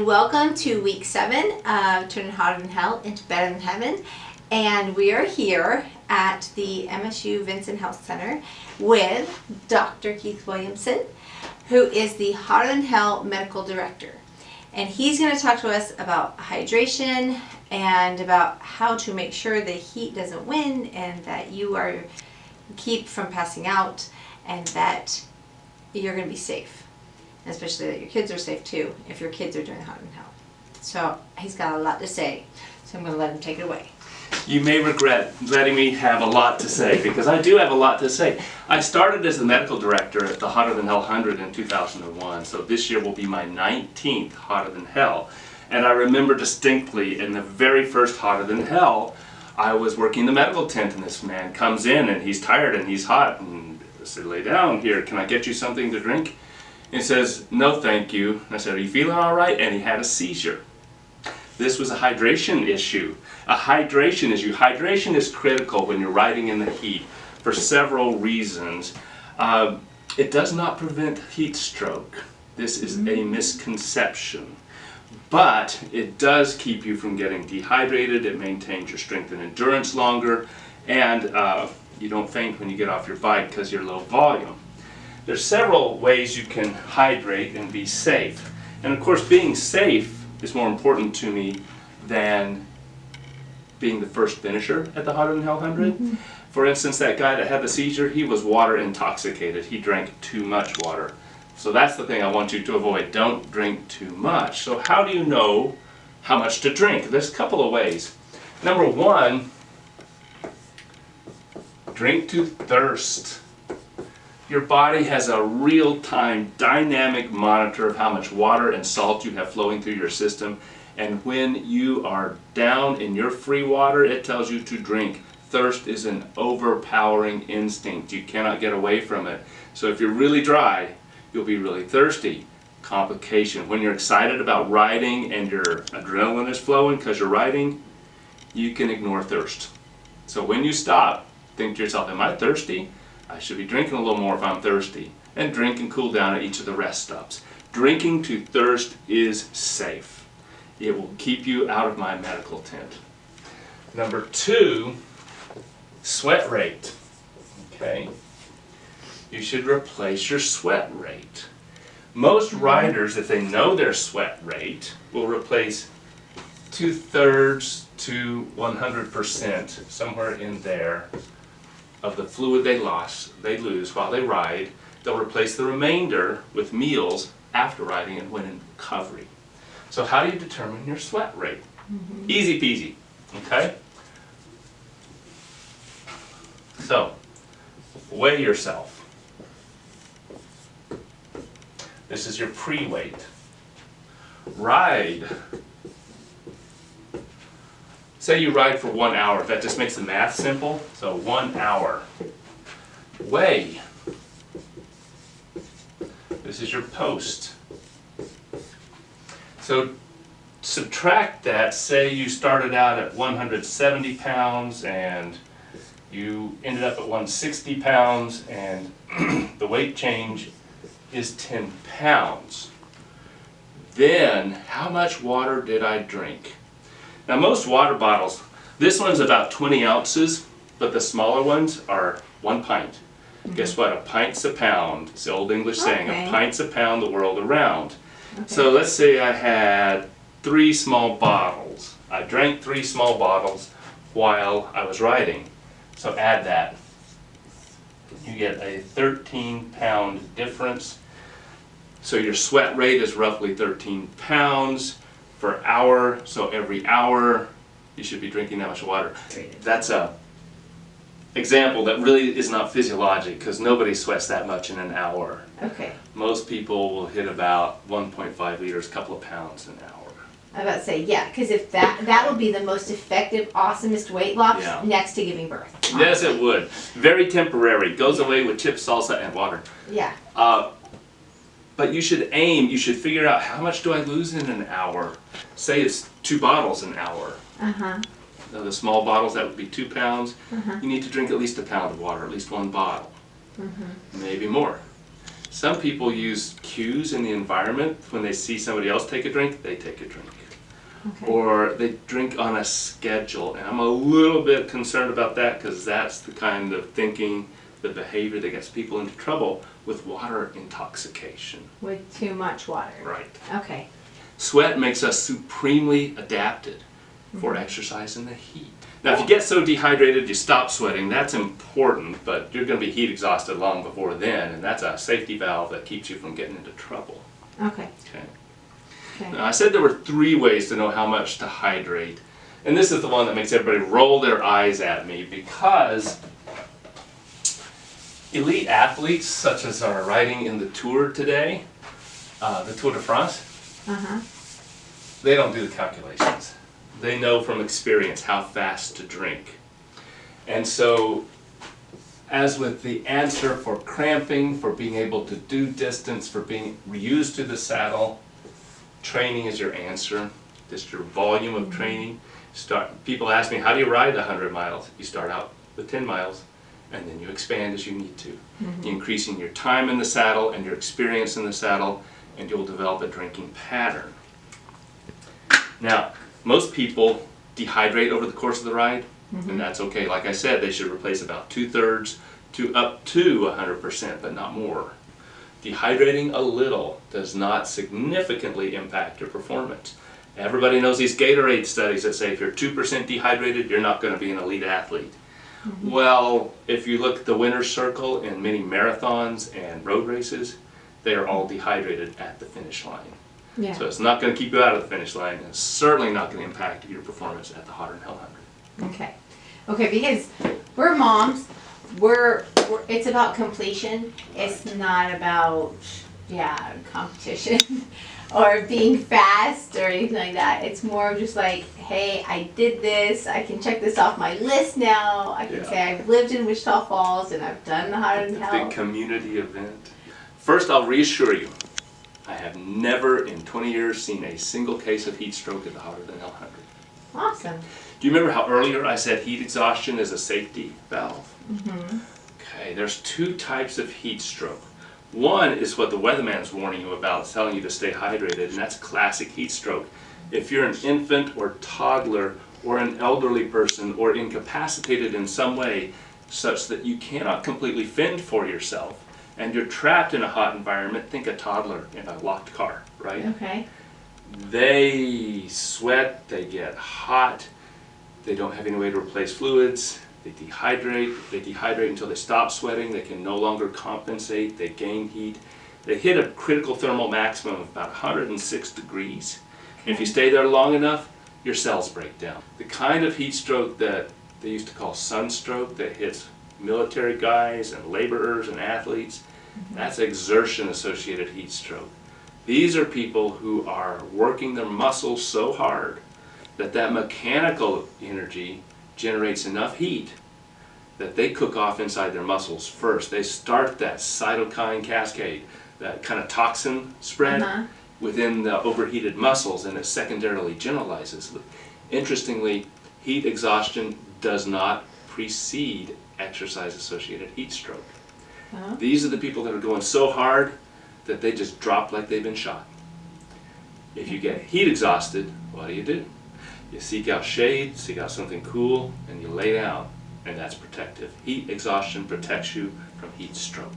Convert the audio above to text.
welcome to week 7 of Turnin Hotter'n Hell into Betta'n Heaven, and we are here at the MSU Vincent Health Center with Dr. Keith Williamson, who is the Hotter'n Hell Medical Director. And he's going to talk to us about hydration and about how to make sure the heat doesn't win and that you are keep from passing out and that you're going to be safe. Especially that your kids are safe too, if your kids are doing Hotter'n Hell. So he's got a lot to say, so I'm going to let him take it away. You may regret letting me have a lot to say, because I do have a lot to say. I started as the medical director at the Hotter'n Hell 100 in 2001, so this year will be my 19th Hotter'n Hell. And I remember distinctly in the very first Hotter'n Hell, I was working the medical tent and this man comes in and he's tired and he's hot and I said, "Lay down here, can I get you something to drink?" And he says, "No thank you." And I said, "Are you feeling all right?" And he had a seizure. This was a hydration issue. A hydration issue. Hydration is critical when you're riding in the heat for several reasons. It does not prevent heat stroke. This is a misconception. But it does keep you from getting dehydrated. It maintains your strength and endurance longer. And you don't faint when you get off your bike because you're low volume. There's several ways you can hydrate and be safe. And of course, being safe is more important to me than being the first finisher at the Hotter'n Hell 100. For instance, that guy that had the seizure, he was water intoxicated. He drank too much water. So that's the thing I want you to avoid. Don't drink too much. So how do you know how much to drink? There's a couple of ways. Number one, drink to thirst. Your body has a real-time dynamic monitor of how much water and salt you have flowing through your system. And when you are down in your free water, it tells you to drink. Thirst is an overpowering instinct. You cannot get away from it. So if you're really dry, you'll be really thirsty. Complication. When you're excited about riding and your adrenaline is flowing because you're riding, you can ignore thirst. So when you stop, think to yourself, am I thirsty? I should be drinking a little more if I'm thirsty. And drink and cool down at each of the rest stops. Drinking to thirst is safe. It will keep you out of my medical tent. Number two, sweat rate. Okay. You should replace your sweat rate. Most riders, if they know their sweat rate, will replace 2/3 to 100%, somewhere in there, of the fluid they lose while they ride. They'll replace the remainder with meals after riding and when in recovery. So how do you determine your sweat rate? Easy peasy, okay? So, weigh yourself. This is your pre-weight. Ride. Say you ride for 1 hour. That just makes the math simple. So 1 hour. Weigh. This is your post. So subtract that. Say you started out at 170 pounds and you ended up at 160 pounds and the weight change is 10 pounds. Then, how much water did I drink? Now most water bottles, this one's about 20 ounces, but the smaller ones are 1 pint. Guess what? A pint's a pound. It's the old English saying, a pint's a pound the world around. So let's say I had 3 small bottles. I drank 3 small bottles while I was riding. So add that. You get a 13-pound difference. So your sweat rate is roughly 13 pounds per hour. So every hour you should be drinking that much water. That's a example that really is not physiologic because nobody sweats that much in an hour. Okay. Most people will hit about 1.5 liters, a couple of pounds an hour. I was about to say, yeah, because if that would be the most effective, awesomest weight loss next to giving birth. Honestly. Yes, it would. Very temporary. Goes away with chips, salsa, and water. Yeah. But you should aim, you should figure out how much do I lose in an hour. Say it's 2 bottles an hour. Now the small bottles, that would be 2 pounds. You need to drink at least a pound of water, at least 1 bottle. Maybe more. Some people use cues in the environment. When they see somebody else take a drink, they take a drink. Okay. Or they drink on a schedule. And I'm a little bit concerned about that because that's the kind of thinking, the behavior that gets people into trouble with water intoxication. With too much water. Right. Okay. Sweat makes us supremely adapted for exercise in the heat. Now, if you get so dehydrated you stop sweating, that's important, but you're going to be heat exhausted long before then, and that's a safety valve that keeps you from getting into trouble. Okay. Okay. Okay. Now, I said there were 3 ways to know how much to hydrate, and this is the one that makes everybody roll their eyes at me, because elite athletes, such as are riding in the Tour today, the Tour de France, they don't do the calculations. They know from experience how fast to drink. And so, as with the answer for cramping, for being able to do distance, for being reused to the saddle, training is your answer. Just your volume of training. People ask me, how do you ride 100 miles? You start out with 10 miles, and then you expand as you need to. You're increasing your time in the saddle and your experience in the saddle, and you'll develop a drinking pattern. Now, most people dehydrate over the course of the ride, and that's okay. Like I said, they should replace about 2/3 to up to 100%, but not more. Dehydrating a little does not significantly impact your performance. Everybody knows these Gatorade studies that say if you're 2% dehydrated, you're not going to be an elite athlete. Well, if you look at the winner's circle in many marathons and road races, they are all dehydrated at the finish line. Yeah. So it's not going to keep you out of the finish line, and it's certainly not going to impact your performance at the Hotter'n Hell 100. Okay. Okay, because we're moms, it's about completion. It's not about competition or being fast or anything like that. It's more of just like, hey, I did this. I can check this off my list now. I can say I've lived in Wichita Falls and I've done the Hotter'n Hell. Big community event. First, I'll reassure you, I have never in 20 years seen a single case of heat stroke at the Hotter'n Hell 100. Awesome. Do you remember how earlier I said heat exhaustion is a safety valve? Okay, there's 2 types of heat stroke. One is what the weatherman's warning you about, telling you to stay hydrated, and that's classic heat stroke. If you're an infant or toddler or an elderly person or incapacitated in some way such that you cannot completely fend for yourself, and you're trapped in a hot environment, think a toddler in a locked car, right? Okay. They sweat, they get hot, they don't have any way to replace fluids, they dehydrate until they stop sweating, they can no longer compensate, they gain heat. They hit a critical thermal maximum of about 106 degrees. And if you stay there long enough, your cells break down. The kind of heat stroke that they used to call sunstroke that hits military guys and laborers and athletes, that's exertion-associated heat stroke. These are people who are working their muscles so hard that that mechanical energy generates enough heat that they cook off inside their muscles first. They start that cytokine cascade, that kind of toxin spread within the overheated muscles, and it secondarily generalizes. Interestingly, heat exhaustion does not precede exercise-associated heat stroke. These are the people that are going so hard that they just drop like they've been shot. If you get heat exhausted, what do? You seek out shade, seek out something cool, and you lay down, and that's protective. Heat exhaustion protects you from heat stroke.